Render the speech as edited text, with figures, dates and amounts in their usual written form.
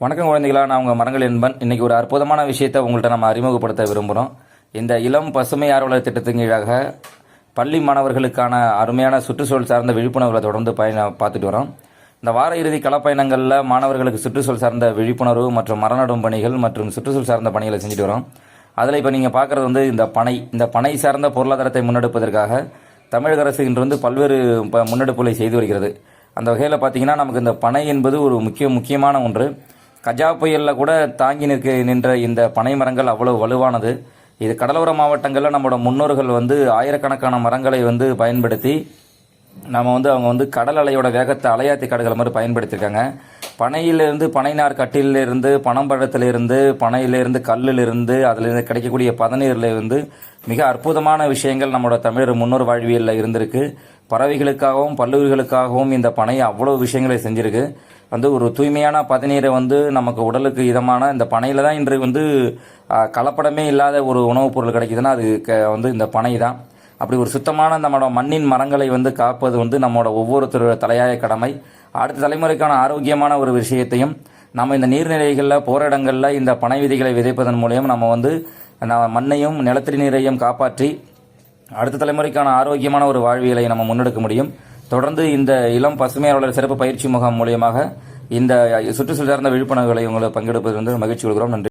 வணக்கம் குழந்தைகளா, நான் உங்கள் மரங்கள் என்பன். இன்றைக்கி ஒரு அற்புதமான விஷயத்தை உங்கள்கிட்ட நம்ம அறிமுகப்படுத்த விரும்புகிறோம். இந்த இளம் பசுமை ஆர்வலர் திட்டத்தின் கீழாக பள்ளி மாணவர்களுக்கான அருமையான சுற்றுச்சூழல் சார்ந்த விழிப்புணர்வுகளை தொடர்ந்து பார்த்துட்டு வரோம். இந்த வார இறுதி களப்பயணங்களில் மாணவர்களுக்கு சுற்றுச்சூழல் சார்ந்த விழிப்புணர்வு மற்றும் மரநடும் பணிகள் மற்றும் சுற்றுச்சூழல் சார்ந்த பணிகளை செஞ்சுட்டு வரோம். அதில் இப்போ நீங்கள் பார்க்குறது வந்து இந்த பனை சார்ந்த பொருளாதாரத்தை முன்னெடுப்பதற்காக தமிழக அரசு இன்று பல்வேறு முன்னெடுப்புகளை செய்து வருகிறது. அந்த வகையில் பார்த்தீங்கன்னா நமக்கு இந்த பனை என்பது ஒரு முக்கியமான ஒன்று. கஜா புயலில் கூட தாங்கி நின்ற இந்த பனை மரங்கள் அவ்வளவு வலுவானது. இது கடலோர மாவட்டங்களில் நம்மளோட முன்னோர்கள் ஆயிரக்கணக்கான மரங்களை பயன்படுத்தி அவங்க கடல் அலையோட வேகத்தை அலையாத்தி காடுகள் மாதிரி பயன்படுத்தியிருக்காங்க. பனையிலிருந்து பனைநார் கட்டிலிருந்து பனம்பழத்திலிருந்து பனையிலிருந்து கல்லிலிருந்து அதிலிருந்து கிடைக்கக்கூடிய பதநீரிலிருந்து மிக அற்புதமான விஷயங்கள் நம்மளோட தமிழர் முன்னோர் வாழ்வியலில் இருந்திருக்கு. பறவைகளுக்காகவும் பல்லுயிர்களுக்காகவும் இந்த பனை அவ்வளோ விஷயங்களை செஞ்சிருக்கு. ஒரு தூய்மையான பதநீரை நமக்கு உடலுக்கு இதமான இந்த பனையில் தான் இன்று கலப்படமே இல்லாத ஒரு உணவுப் பொருள் கிடைக்குதுன்னா அது இந்த பனை தான். அப்படி ஒரு சுத்தமான நம்மளோட மண்ணின் மரங்களை காப்பது நம்மளோட ஒவ்வொருத்தரோட தலையாய கடமை. அடுத்த தலைமுறைக்கான ஆரோக்கியமான ஒரு விஷயத்தையும் நம்ம இந்த நீர்நிலைகளில் போராடங்களில் இந்த பனை விதைகளை விதைப்பதன் மூலம் நம்ம மண்ணையும் நிலத்தடி நீரையும் காப்பாற்றி அடுத்த தலைமுறைக்கான ஆரோக்கியமான ஒரு வாழ்வியலை நம்ம முன்னெடுக்க முடியும். தொடர்ந்து இந்த இளம் பசுமையாளர் சிறப்பு பயிற்சி முகாம் மூலியமாக இந்த சுற்றுச்சூழல் சார்ந்த விழிப்புணர்வுகளை உங்களை பங்கெடுப்பது மகிழ்ச்சி கொள்கிறோம். நன்றி.